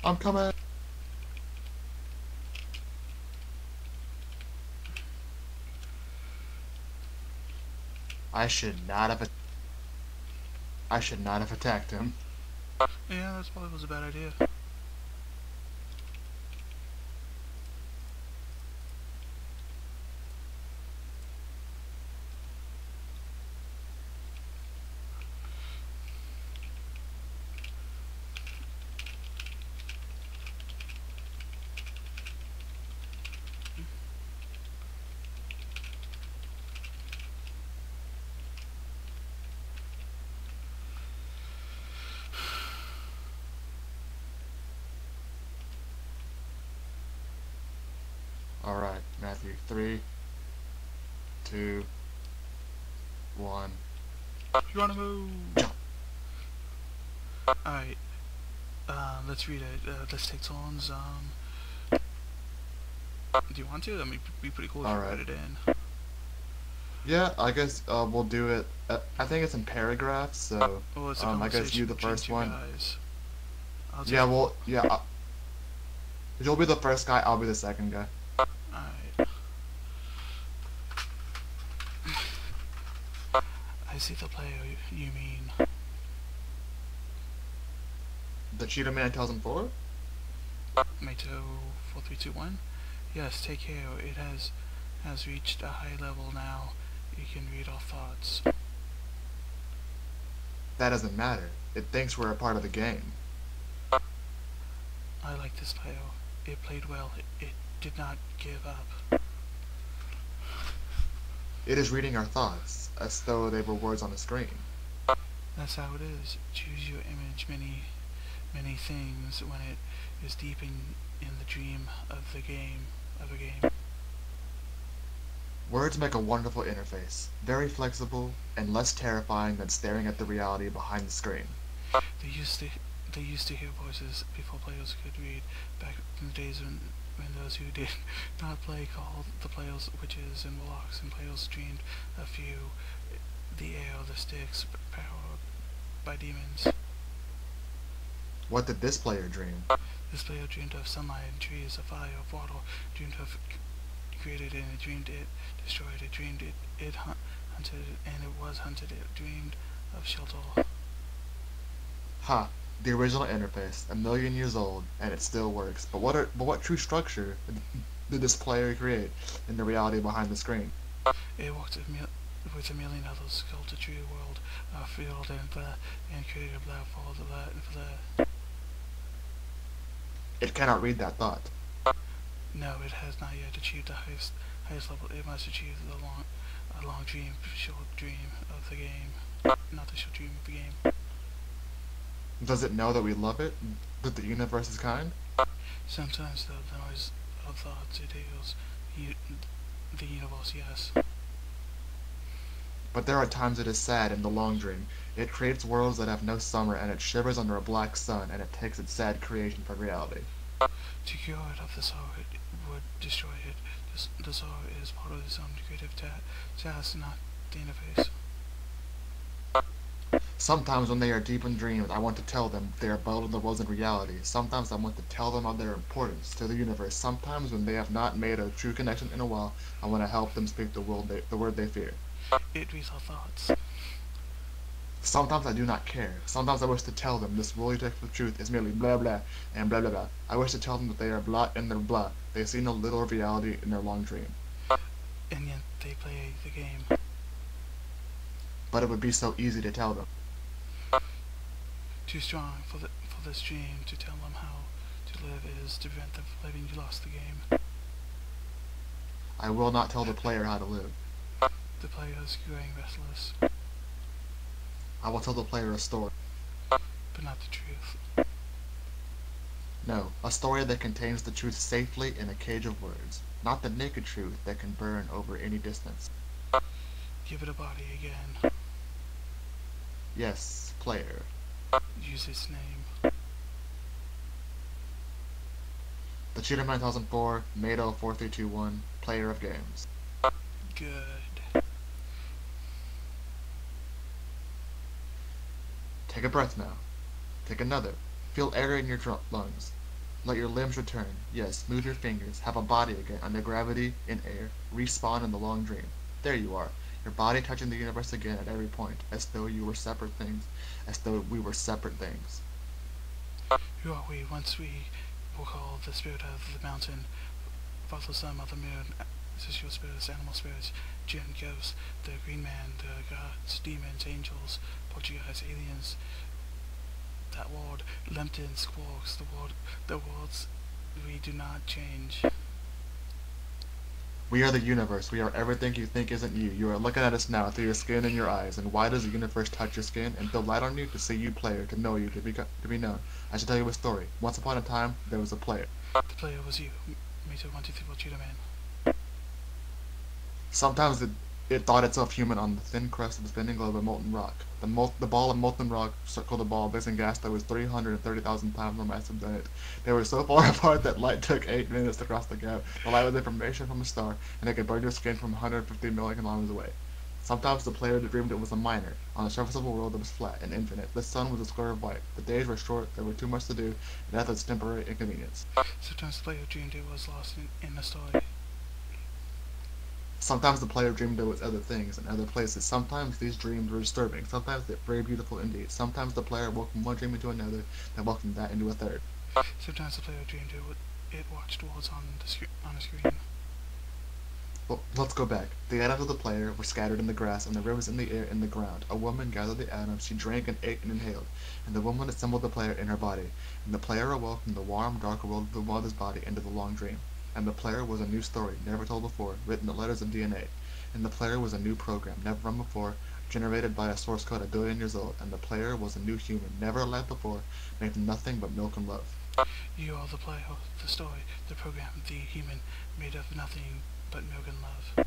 I'm coming. I should not have. I should not have attacked him. Yeah, that probably was a bad idea. All right, Matthew. 3, 2, 1. Geronimo! Jump. Alright, let's read it. Let's take turns. Do you want to? I mean, it'd be pretty cool if All you right. wrote it in. Yeah, I guess we'll do it. I think it's in paragraphs, so Well, it's a I guess you conversation the between first two one. guys. I'll Yeah, just... well, yeah. You'll be the first guy. I'll be the second guy. Alright. I see the player you mean. The cheetah man tells him forward. Mato 4321. Yes, take care. It has reached a high level now. You can read our thoughts. That doesn't matter. It thinks we're a part of the game. I like this player. It played well. It did not give up. It is reading our thoughts, as though they were words on a screen. That's how it is. Choose your image many things when it is deep in the dream of the game of a game. Words make a wonderful interface, very flexible and less terrifying than staring at the reality behind the screen. They used to hear voices before players could read, back in the days when those who did not play called the players witches and warlocks, and players dreamed of few, the air, the sticks, powered by demons. What did this player dream? This player dreamed of sunlight and trees, of fire, of water, dreamed of created it, and it dreamed it, destroyed it, dreamed it hunted it, and it was hunted, it dreamed of shelter. Ha! The original interface, 1,000,000 years old, and it still works. But what true structure did this player create in the reality behind the screen? It worked with a million others, sculpted a true world, filled and created a black for the. It cannot read that thought. No, it has not yet achieved the highest level. It must achieve a long dream, short dream of the game, not the short dream of the game. Does it know that we love it? That the universe is kind? Sometimes the noise of thoughts it hears the universe, yes. But there are times it is sad in the long dream. It creates worlds that have no summer, and it shivers under a black sun, and it takes its sad creation for reality. To cure it of the sorrow, it would destroy it. The sorrow is part of its own creative task, not the interface. Sometimes when they are deep in dreams, I want to tell them they are building the worlds in reality. Sometimes I want to tell them of their importance to the universe. Sometimes when they have not made a true connection in a while, I want to help them speak the word they fear. It reads our thoughts. Sometimes I do not care. Sometimes I wish to tell them this woolly text of truth is merely blah blah and blah blah blah. I wish to tell them that they are blah in their blah. They see no little reality in their long dream. And yet they play the game. But it would be so easy to tell them. Too strong for this dream to tell them how to live is to prevent them from living. You lost the game. I will not tell the player how to live. The player is growing restless, I will tell the player a story. but not the truth. No, a story that contains the truth safely in a cage of words, not the naked truth that can burn over any distance. Give it a body again. Yes, player. Use its name. The Cheater 9004, Mato 4321, player of games. Good. Take a breath now. Take another. Feel air in your lungs. Let your limbs return. Yes, move your fingers. Have a body again, under gravity, in air. Respawn in the long dream. There you are. Your body touching the universe again at every point, as though you were separate things, as though we were separate things. Who are we? Once we will call the spirit of the mountain, Father, Son, Mother, Moon, celestial spirits, animal spirits, jinn, ghosts, the green man, the gods, demons, angels, Portuguese, aliens, that world, lemptons, quarks, the worlds we do not change. We are the universe. We are everything you think isn't you. You are looking at us now through your skin and your eyes. And why does the universe touch your skin and throw light on you to see you, player, to know you, to be known? I should tell you a story. Once upon a time, there was a player. The player was you. Me too, 1, 2, 3, 4, Cheetah Man. Sometimes it thought itself human on the thin crust of the spinning globe of molten rock. The ball of molten rock circled a ball of blazing gas that was 330,000 times more massive than it. They were so far apart that light took 8 minutes to cross the gap. The light was information from a star, and it could burn your skin from 150 million kilometers away. Sometimes the player dreamed it was a miner, on the surface of a world that was flat and infinite. The sun was a square of white. The days were short, there were too much to do, and death was temporary inconvenience. Sometimes the player dreamed it was lost in a story. Sometimes the player dreamed there was other things and other places. Sometimes these dreams were disturbing. Sometimes they're very beautiful indeed. Sometimes the player woke from one dream into another, then woke from that into a third. Sometimes the player dreamed it watched worlds on a screen. Well, let's go back. The atoms of the player were scattered in the grass and the rivers in the air and the ground. A woman gathered the atoms, she drank and ate and inhaled, and the woman assembled the player in her body. And the player awoke from the warm, dark world of the mother's body into the long dream. And the player was a new story, never told before, written in letters of DNA. And the player was a new program, never run before, generated by a source code 1 billion years old. And the player was a new human, never alive before, made from nothing but milk and love. You are the player, the story, the program, the human, made of nothing but milk and love.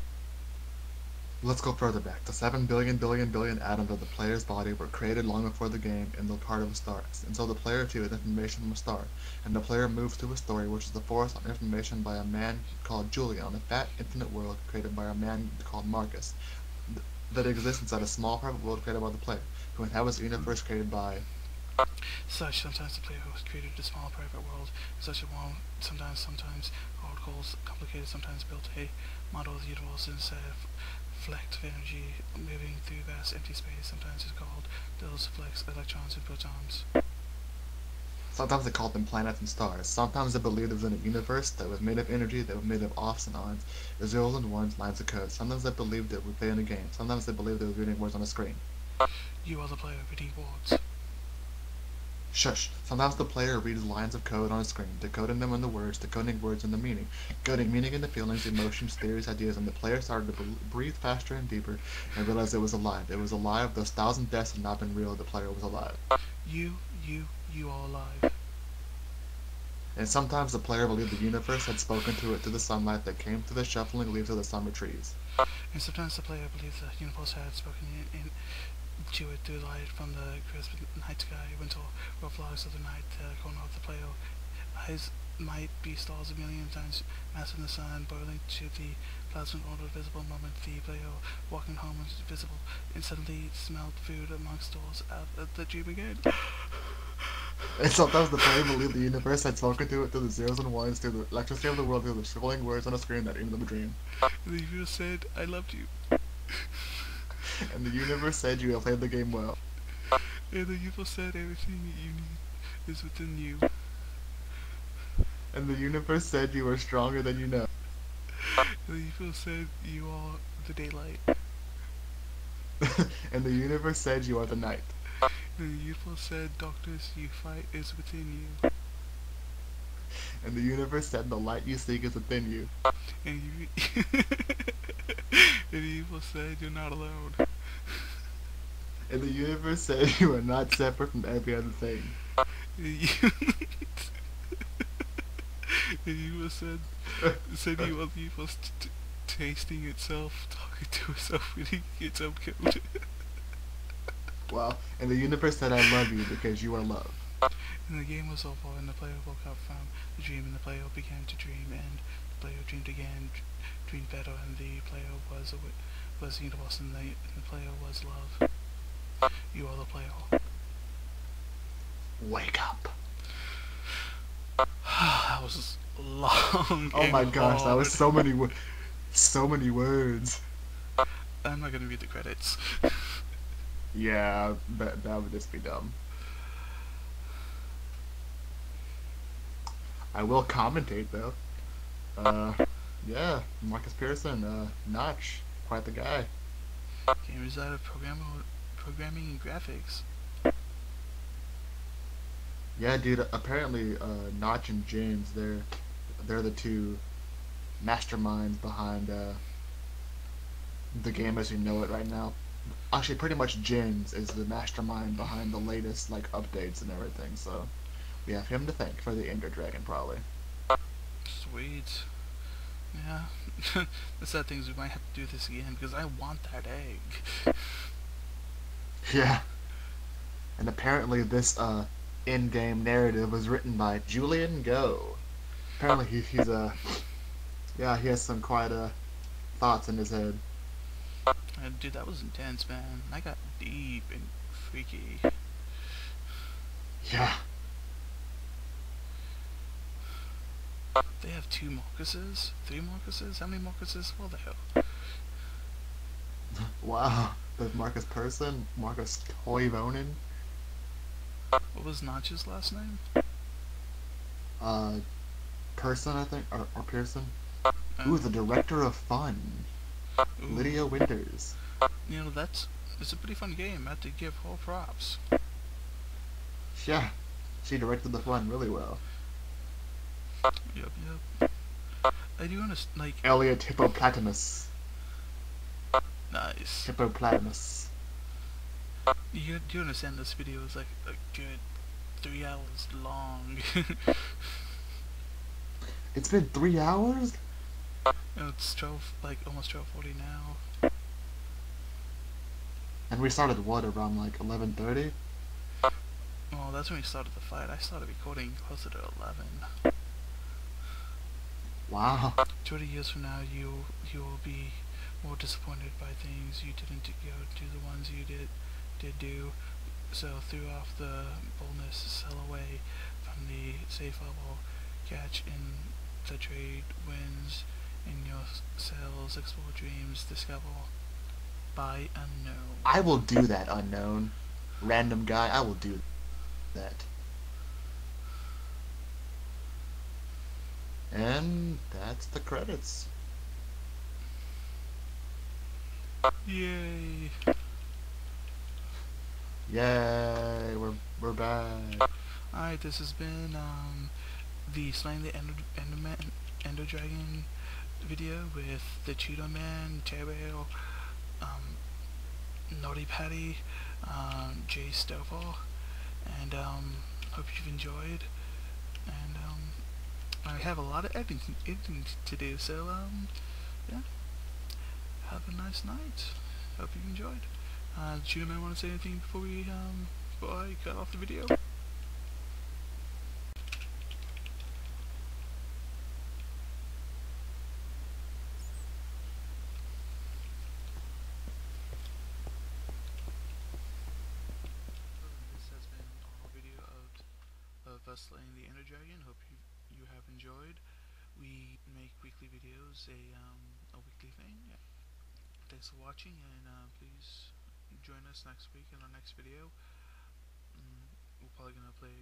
Let's go further back. The 7 billion atoms of the player's body were created long before the game in the heart of a star, and so the player too is information from a star, and the player moves through a story which is the force on information by a man called Julian on a fat, infinite world created by a man called Marcus, that exists inside a small private world created by the player, who inhabits a universe created by... Sometimes the player has created a small private world, such a world, sometimes hard goals, complicated, sometimes built a model of the universe instead of flex of energy moving through vast empty space. Sometimes it's called those flex electrons and protons. Sometimes they called them planets and stars. Sometimes they believed there was in a universe that was made of energy, that was made of offs and ons, zeros and ones, lines of code. Sometimes they believed it would play in a game. Sometimes they believed it was reading words on a screen. You are the player reading words. Shush. Sometimes the player reads lines of code on a screen, decoding them into words, decoding words into meaning, decoding meaning into feelings, emotions, theories, ideas, and the player started to breathe faster and deeper and realized it was alive. It was alive. Those 1,000 deaths had not been real. The player was alive. You are alive. And sometimes the player believed the universe had spoken to it through the sunlight that came through the shuffling leaves of the summer trees. And sometimes the player believed the universe had spoken to it through light from the crisp night sky, winter, rough logs of the night, the corner of the player. Eyes might be stars a million times massive in the sun, boiling to the plasma order visible moment the player walking home was visible, and suddenly smelled food amongst stores out of the dream again. And sometimes the player believed the universe had spoken to it through the zeros and ones, through the electricity of the world, through the scrolling words on a screen that ended the dream. And the universe said, I loved you. And the universe said you have played the game well. And the universe said everything you need is within you. And the universe said you are stronger than you know. And the universe said you are the daylight. And the universe said you are the night. And the universe said darkness you fight is within you. And the universe said the light you seek is within you. And the universe said you're not alone. And the universe said you are not separate from every other thing. And the universe said you are the universe tasting itself, talking to itself, reading its own code. Wow. And the universe said I love you because you are love. And the game was over, and the player woke up from the dream, and the player began to dream, and the player dreamed again, dreamed better, and the player was the universe, and the player was love. You are the player. Wake up. That was long Oh and my gosh, that was hard. so many words. I'm not gonna read the credits. Yeah, that would just be dumb. I will commentate though. Uh, yeah, Marcus Pearson, Notch, quite the guy. Game design of programming and graphics. Yeah, dude. Apparently, Notch and James, they're the two masterminds behind the game as we know it right now. Actually, pretty much James is the mastermind behind the latest like updates and everything. So we have him to thank for the EnderDragon, probably. Sweet. Yeah. The sad thing is we might have to do this again because I want that egg. Yeah. And apparently, this in-game narrative was written by Julian Go. Apparently, yeah, he has some quite thoughts in his head. Dude, that was intense, man. I got deep and freaky. Yeah. They have 2 Marcuses? 3 Marcuses? How many Marcuses will they have? Wow. There's Marcus Person, Marcus Toivonen, What was Notch's last name? uh, Person, I think, or Pearson. Ooh, Oh. the director of fun, Lydia Ooh. Winters. You know, it's a pretty fun game. I have to give her props. Yeah, she directed the fun really well. Yep, I do understand, like, Elliot Hippopotamus. nice. Hippopotamus. You do understand this video is like a good 3 hours long. It's been 3 hours? You know, it's 12, like almost 12:40 now. And we started what, around like 11:30? Well, that's when we started the fight. I started recording closer to 11. Wow. 20 years from now, you will be more disappointed by things you didn't go do the ones you did do. So throw off the boldness, sell away from the safe level, catch in the trade wins in your sales, explore dreams, discover, buy unknown. I will do that, unknown. Random guy, I will do that. And that's the credits. Yay! Yay, we're back. Alright, this has been the Slaying the EnderDragon video with the Cheeto Man, Terrell, Naughty Patty, Jay Stoffel, and hope you've enjoyed. And I have a lot of editing to do, so yeah. Have a nice night. Hope you enjoyed. Cheeto Man, want to say anything before I cut off the video? This has been our video of us slaying the EnderDragon. Hope you have enjoyed. We make weekly videos, a weekly thing. Yeah. Thanks for watching, and please join us next week in our next video. We're probably gonna play